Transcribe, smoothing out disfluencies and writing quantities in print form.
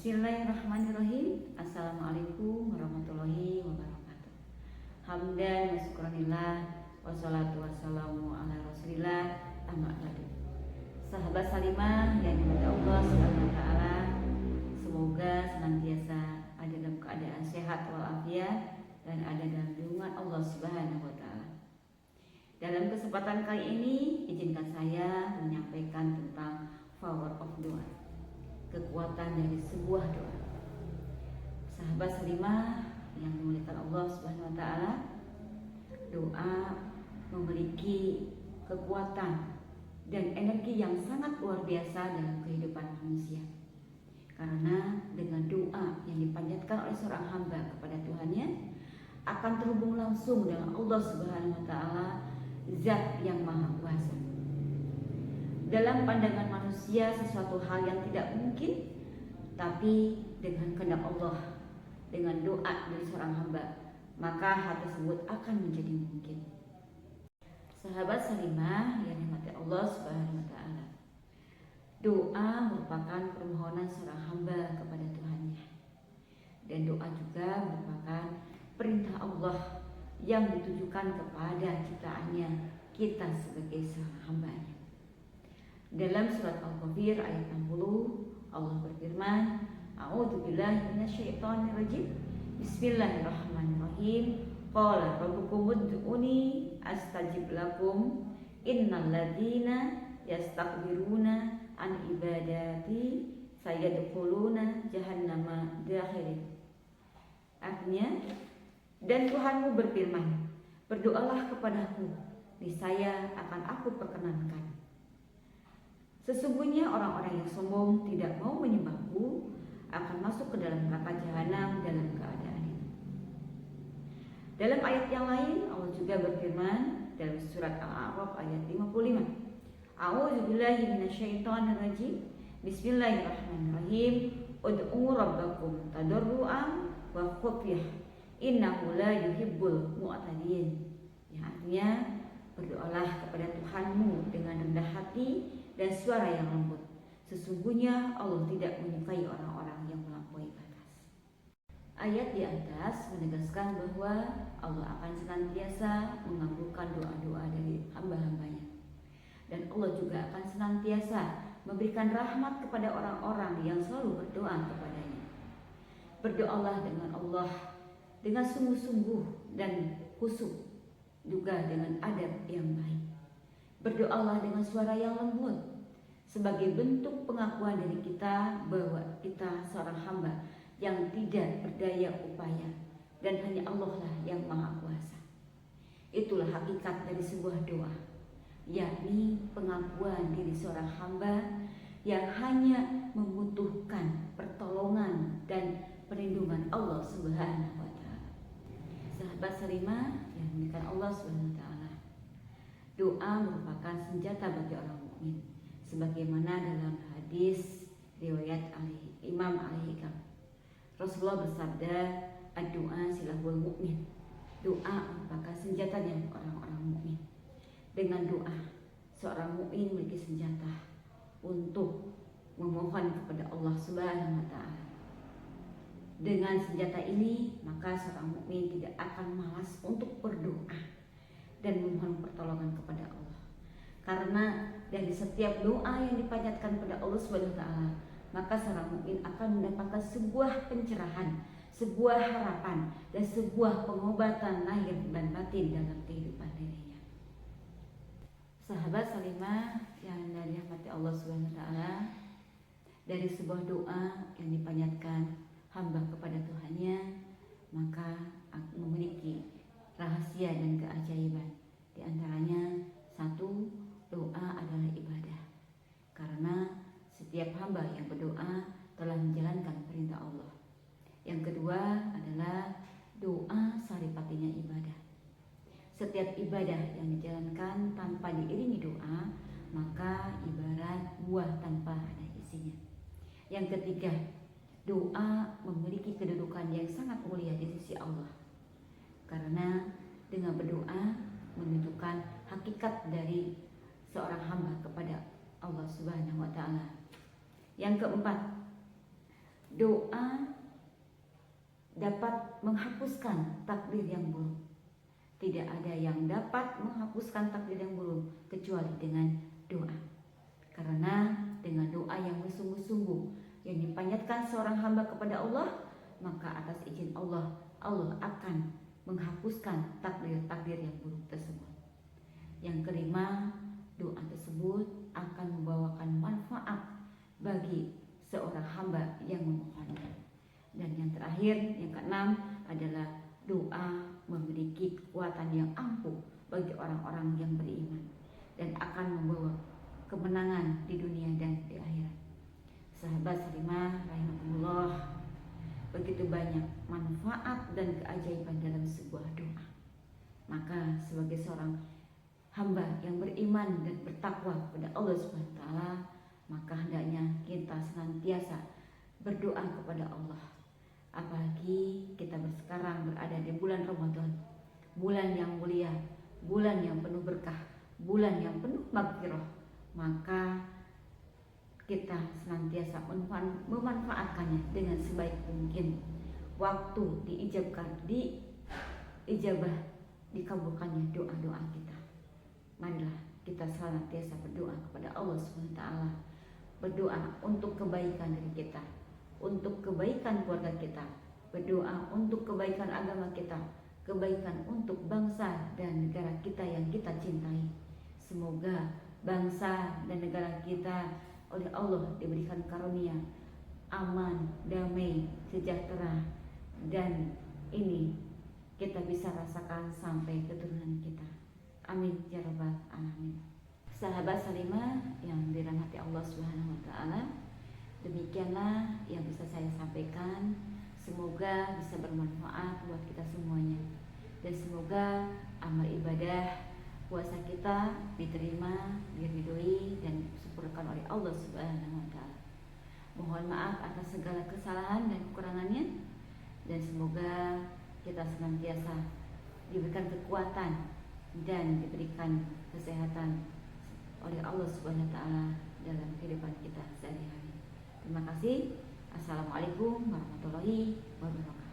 Bismillahirrahmanirrahim. Assalamualaikum warahmatullahi wabarakatuh. Hamdan wa syukranillah, wassalatu wassalamu ala rasulillah, amma ba'du. Sahabat Salimah yang dimuliakan Allah Subhanahu wa taala, semoga senantiasa ada dalam keadaan sehat walafiat dan ada dalam lindungan Allah Subhanahu wa taala. Dalam kesempatan kali ini, izinkan saya menyampaikan tentang power of doa, kekuatan dari sebuah doa. Sahabat Salimah yang dimuliakan Allah Subhanahu wa taala, doa memiliki kekuatan dan energi yang sangat luar biasa dalam kehidupan manusia. Karena dengan doa yang dipanjatkan oleh seorang hamba kepada Tuhannya akan terhubung langsung dengan Allah Subhanahu wa taala, Zat yang Maha Kuasa. Dalam pandangan manusia sesuatu hal yang tidak mungkin, tapi dengan kehendak Allah, dengan doa dari seorang hamba, maka hal tersebut akan menjadi mungkin. Sahabat Salimah yang dirahmati Allah Subhanahu wa taala, doa merupakan permohonan seorang hamba kepada Tuhannya. Dan doa juga merupakan perintah Allah yang ditujukan kepada ciptaannya, kita sebagai seorang hambanya. Dalam surat Al-Ghafir ayat 60, Allah berfirman, A'udzubillahi minasyaitonirrajim. Bismillahirrahmanirrahim. Qala rabbukum ud'uni astajib lakum. Innal ladzina yastakbiruna an ibadati sayadkhuluna jahannama dakhirin. Artinya, dan Tuhanmu berfirman, berdoalah kepadaku, niscaya akan aku perkenankan. Sesungguhnya orang-orang yang sombong tidak mau menyembahku akan masuk ke dalam neraka jahanam dalam keadaan ini. Dalam ayat yang lain Allah juga berfirman dalam surat Al-A'raf ayat 55. A'udzubillahi minasyaitonirrajim. Bismillahirrahmanirrahim. Ud'u rabbakum tadarruan wa khufyah. Innahu la yuhibbul mu'tadin. Yang artinya, berdoalah kepada Tuhanmu dengan rendah hati dan suara yang lembut. Sesungguhnya Allah tidak menyukai orang-orang yang melampaui batas. Ayat di atas menegaskan bahwa Allah akan senantiasa mengabulkan doa-doa dari hamba-hambanya. Dan Allah juga akan senantiasa memberikan rahmat kepada orang-orang yang selalu berdoa kepadanya. Berdoalah dengan Allah dengan sungguh-sungguh dan khusyuk, juga dengan adab yang baik. Berdoalah dengan suara yang lembut sebagai bentuk pengakuan dari kita bahwa kita seorang hamba yang tidak berdaya upaya dan hanya Allah lah yang Maha Kuasa. Itulah hakikat dari sebuah doa, yakni pengakuan diri seorang hamba yang hanya membutuhkan pertolongan dan perlindungan Allah Subhanahu wa taala. Sahabat Salimah yang dimuliakan Allah Subhanahu wa taala, doa merupakan senjata bagi orang mukmin, sebagaimana dalam hadis riwayat Imam Al-Hikam. Rasulullah bersabda, "Ad-du'a silahul mukmin." Doa merupakan senjatanya orang-orang mukmin. Dengan doa, seorang mukmin memiliki senjata untuk memohon kepada Allah Subhanahu wa taala. Dengan senjata ini, maka seorang mukmin tidak akan malas untuk berdoa dan memohon pertolongan kepada Allah. Karena dari setiap doa yang dipanjatkan kepada Allah Subhanahu wa taala, maka seorang mukmin akan mendapatkan sebuah pencerahan, sebuah harapan, dan sebuah pengobatan lahir dan batin dalam kehidupan dirinya. Sahabat Salimah yang dirahmati Allah Subhanahu wa taala, dari sebuah doa yang dipanjatkan hamba kepada Tuhannya, maka memiliki rahasia dan keajaiban. Di antaranya, satu, doa adalah ibadah. Karena setiap hamba yang berdoa telah menjalankan perintah Allah. Yang kedua adalah doa saripatinya ibadah. Setiap ibadah yang dijalankan tanpa diiringi doa, maka ibarat buah tanpa ada isinya. Yang ketiga, doa memiliki kedudukan yang sangat mulia di sisi Allah. Karena dengan berdoa menunjukkan hakikat dari seorang hamba kepada Allah Subhanahu wa taala. Yang keempat, doa dapat menghapuskan takdir yang buruk. Tidak ada yang dapat menghapuskan takdir yang buruk kecuali dengan doa. Karena dengan doa yang bersungguh-sungguh yang dipanjatkan seorang hamba kepada Allah, maka atas izin Allah, Allah akan menghapuskan takdir-takdir yang buruk tersebut. Yang kelima, doa tersebut akan membawakan manfaat bagi seorang hamba yang memohonnya. Dan yang terakhir, yang keenam adalah doa memiliki kekuatan yang ampuh bagi orang-orang yang beriman dan akan membawa kemenangan di dunia dan di akhirat. Sahabat Salimah rahimahullah, begitu banyak manfaat dan keajaiban dalam sebuah doa. Maka sebagai seorang hamba yang beriman dan bertakwa kepada Allah Subhanahu wa taala, maka hendaknya kita senantiasa berdoa kepada Allah. Apalagi kita sekarang berada di bulan Ramadan, bulan yang mulia, bulan yang penuh berkah, bulan yang penuh maghfirah, maka kita senantiasa memanfaatkannya dengan sebaik mungkin. Waktu diijabah, dikabulkannya doa-doa kita. Marilah kita senantiasa berdoa kepada Allah Subhanahu wa taala, berdoa untuk kebaikan diri kita, untuk kebaikan keluarga kita, berdoa untuk kebaikan agama kita, kebaikan untuk bangsa dan negara kita yang kita cintai. Semoga bangsa dan negara kita oleh Allah diberikan karunia aman, damai, sejahtera, dan ini kita bisa rasakan sampai keturunan kita. Amin ya rabbal alamin. Sahabat Salimah yang dirahmati Allah Subhanahu wa taala, demikianlah yang bisa saya sampaikan. Semoga bisa bermanfaat buat kita semuanya, dan semoga amal ibadah puasa kita diterima, diridhoi, dan disempurnakan oleh Allah Subhanahu wa taala. Mohon maaf atas segala kesalahan dan kekurangannya, dan semoga kita senantiasa diberikan kekuatan dan diberikan kesehatan oleh Allah Subhanahu wa taala dalam kehidupan kita sehari-hari. Terima kasih. Assalamualaikum warahmatullahi wabarakatuh.